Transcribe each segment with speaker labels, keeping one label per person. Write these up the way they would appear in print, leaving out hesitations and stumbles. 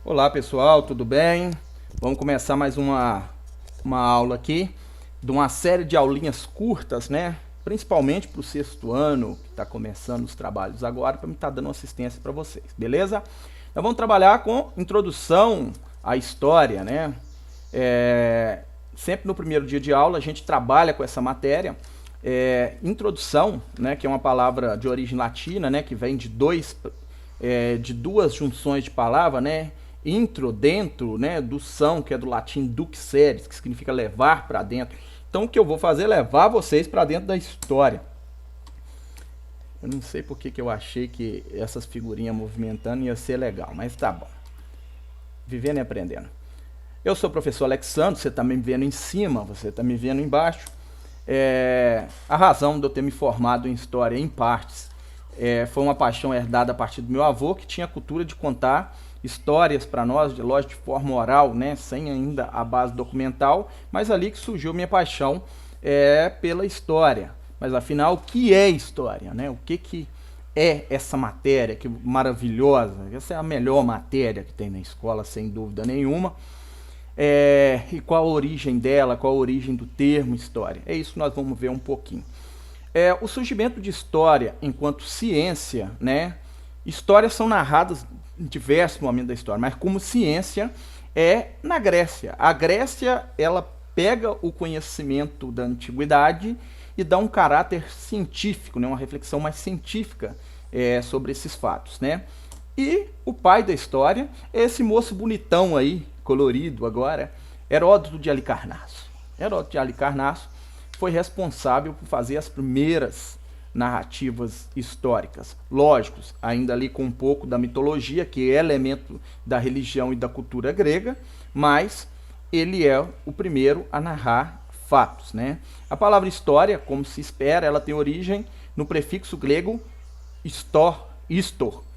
Speaker 1: Olá pessoal, tudo bem? Vamos começar mais uma aula aqui de uma série de aulinhas curtas, né? Principalmente para o sexto ano, que está começando os trabalhos agora, para me estar dando assistência para vocês, beleza? Nós vamos trabalhar com introdução à história, né? Sempre no primeiro dia de aula a gente trabalha com essa matéria. Introdução, né, que é uma palavra de origem latina, né, que vem de duas junções de palavra, né? Intro, dentro, né, do são, que é do latim duxeres, que significa levar para dentro. Então o que eu vou fazer é levar vocês para dentro da história. Eu não sei porque que eu achei que essas figurinhas movimentando ia ser legal, mas tá bom. Vivendo e aprendendo. Eu sou o professor Alexandre, você está me vendo em cima, você está me vendo embaixo. A razão de eu ter me formado em história em partes foi uma paixão herdada a partir do meu avô, que tinha a cultura de contar histórias para nós, lógico, de forma oral, né, sem ainda a base documental, mas ali que surgiu minha paixão pela história. Mas afinal, o que é história, né? O que é essa matéria que maravilhosa? Essa é a melhor matéria que tem na escola, sem dúvida nenhuma. E qual a origem dela, qual a origem do termo história? É isso que nós vamos ver um pouquinho. O surgimento de história enquanto ciência, né? Histórias são narradas em diversos momentos da história, mas como ciência é na Grécia. A Grécia, ela pega o conhecimento da antiguidade e dá um caráter científico, né? Uma reflexão mais científica sobre esses fatos, né? E o pai da história é esse moço bonitão aí, colorido agora, Heródoto de Halicarnasso. Heródoto de Halicarnasso foi responsável por fazer as primeiras narrativas históricas. Lógicos, ainda ali com um pouco da mitologia, que é elemento da religião e da cultura grega, mas ele é o primeiro a narrar fatos, né? A palavra história, como se espera, ela tem origem no prefixo grego histor,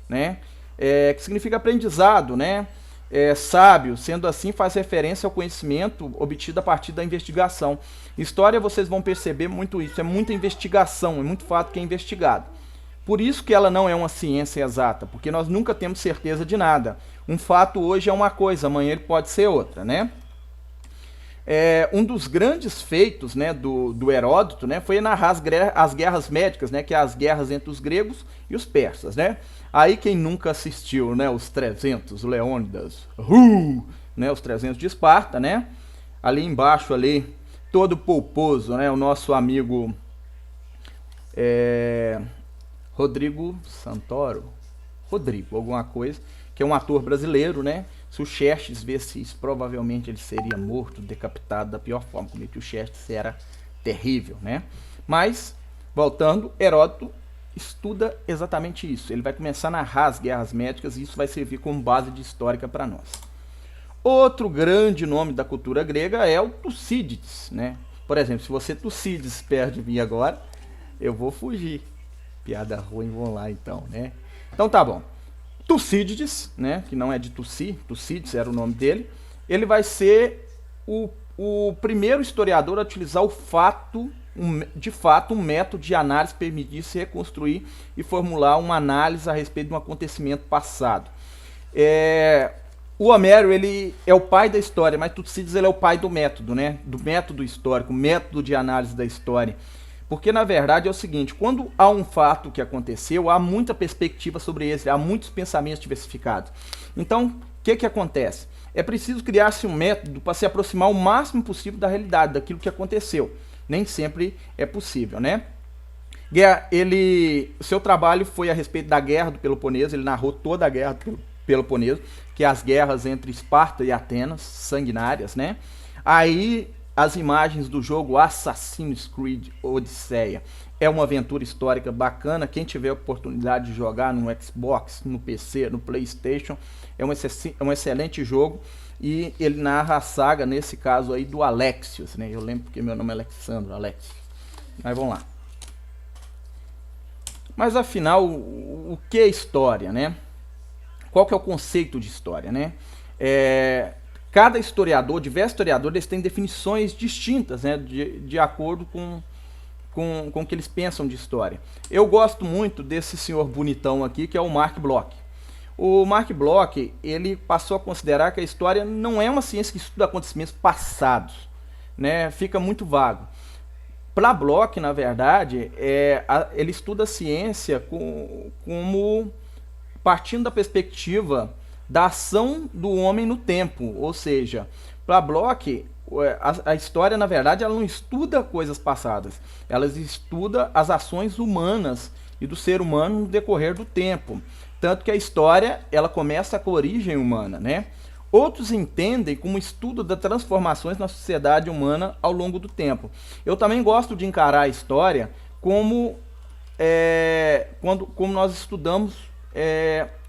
Speaker 1: né? Que significa aprendizado, né? Sábio, sendo assim, faz referência ao conhecimento obtido a partir da investigação. História, vocês vão perceber muito isso, é muita investigação, é muito fato que é investigado. Por isso que ela não é uma ciência exata, porque nós nunca temos certeza de nada. Um fato hoje é uma coisa, amanhã ele pode ser outra, né? Um dos grandes feitos, né, do Heródoto, né, foi narrar as guerras médicas, né, que é as guerras entre os gregos e os persas, né? Aí quem nunca assistiu, né, os 300, o Leônidas, né, os 300 de Esparta, né? Ali embaixo, ali, todo polposo, né, o nosso amigo Rodrigo Santoro, Rodrigo, alguma coisa, que é um ator brasileiro, né? Se o Xerxes visse isso, provavelmente ele seria morto, decapitado da pior forma, como que o Xerxes era terrível, né? Mas, voltando, Heródoto estuda exatamente isso. Ele vai começar a narrar as guerras médicas e isso vai servir como base de histórica para nós. Outro grande nome da cultura grega é o Tucídides, né? Por exemplo, se você Tucídides perto de mim agora, eu vou fugir. Piada ruim, vão lá então, né? Então tá bom. Tucídides, né, que não é de Tuci, Tucídides era o nome dele, ele vai ser o primeiro historiador a utilizar de fato, um método de análise que permitisse reconstruir e formular uma análise a respeito de um acontecimento passado. O Homero, ele é o pai da história, mas Tucídides ele é o pai do método, né, do método histórico, método de análise da história. Porque, na verdade, é o seguinte, quando há um fato que aconteceu, há muita perspectiva sobre ele, há muitos pensamentos diversificados. Então, o que acontece? É preciso criar-se um método para se aproximar o máximo possível da realidade, daquilo que aconteceu. Nem sempre é possível, né? O seu trabalho foi a respeito da Guerra do Peloponeso, ele narrou toda a Guerra do Peloponeso, que é as guerras entre Esparta e Atenas, sanguinárias, né? Aí as imagens do jogo Assassin's Creed Odisseia. É uma aventura histórica bacana. Quem tiver a oportunidade de jogar no Xbox, no PC, no PlayStation, é um excelente jogo. E ele narra a saga, nesse caso aí, do Alexios, né? Eu lembro porque meu nome é Alexandre, Alexios. Mas vamos lá. Mas afinal, o que é história, né? Qual que é o conceito de história, né? Cada historiador, diversos historiadores, eles têm definições distintas, né, de acordo com o que eles pensam de história. Eu gosto muito desse senhor bonitão aqui, que é o Mark Bloch. O Mark Bloch, ele passou a considerar que a história não é uma ciência que estuda acontecimentos passados, né? Fica muito vago. Para Bloch, na verdade, ele estuda a ciência como partindo da perspectiva da ação do homem no tempo, ou seja, para Bloch, a história, na verdade, ela não estuda coisas passadas, ela estuda as ações humanas e do ser humano no decorrer do tempo. Tanto que a história, ela começa com a origem humana, né? Outros entendem como estudo das transformações na sociedade humana ao longo do tempo. Eu também gosto de encarar a história como, como nós estudamos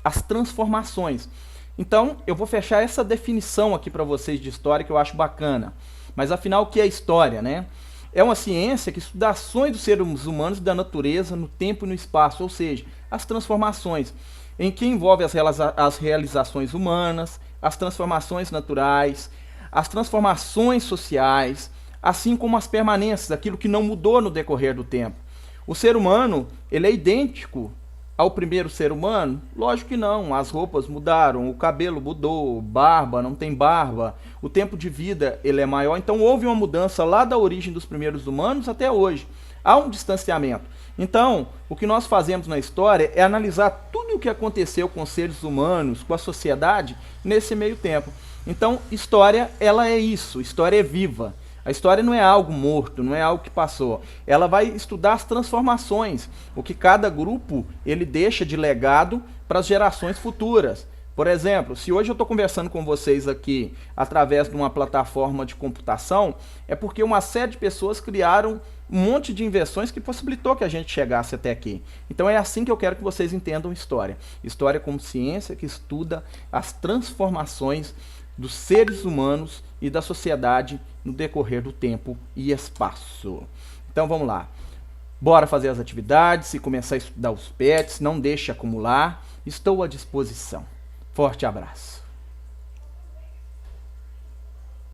Speaker 1: as transformações. Então, eu vou fechar essa definição aqui para vocês de história que eu acho bacana. Mas afinal, o que é história, né? É uma ciência que estuda ações dos seres humanos e da natureza no tempo e no espaço, ou seja, as transformações, em que envolve as realizações humanas, as transformações naturais, as transformações sociais, assim como as permanências, aquilo que não mudou no decorrer do tempo. O ser humano, ele é idêntico ao primeiro ser humano? Lógico que não, as roupas mudaram, o cabelo mudou, barba, não tem barba, o tempo de vida ele é maior, então houve uma mudança lá da origem dos primeiros humanos até hoje. Há um distanciamento. Então, o que nós fazemos na história é analisar tudo o que aconteceu com os seres humanos, com a sociedade, nesse meio tempo. Então, história, ela é isso, história é viva. A história não é algo morto, não é algo que passou. Ela vai estudar as transformações, o que cada grupo ele deixa de legado para as gerações futuras. Por exemplo, se hoje eu estou conversando com vocês aqui através de uma plataforma de computação, é porque uma série de pessoas criaram um monte de invenções que possibilitou que a gente chegasse até aqui. Então é assim que eu quero que vocês entendam história. História como ciência que estuda as transformações dos seres humanos e da sociedade no decorrer do tempo e espaço. Então vamos lá. Bora fazer as atividades e começar a estudar os pets. Não deixe acumular. Estou à disposição. Forte abraço.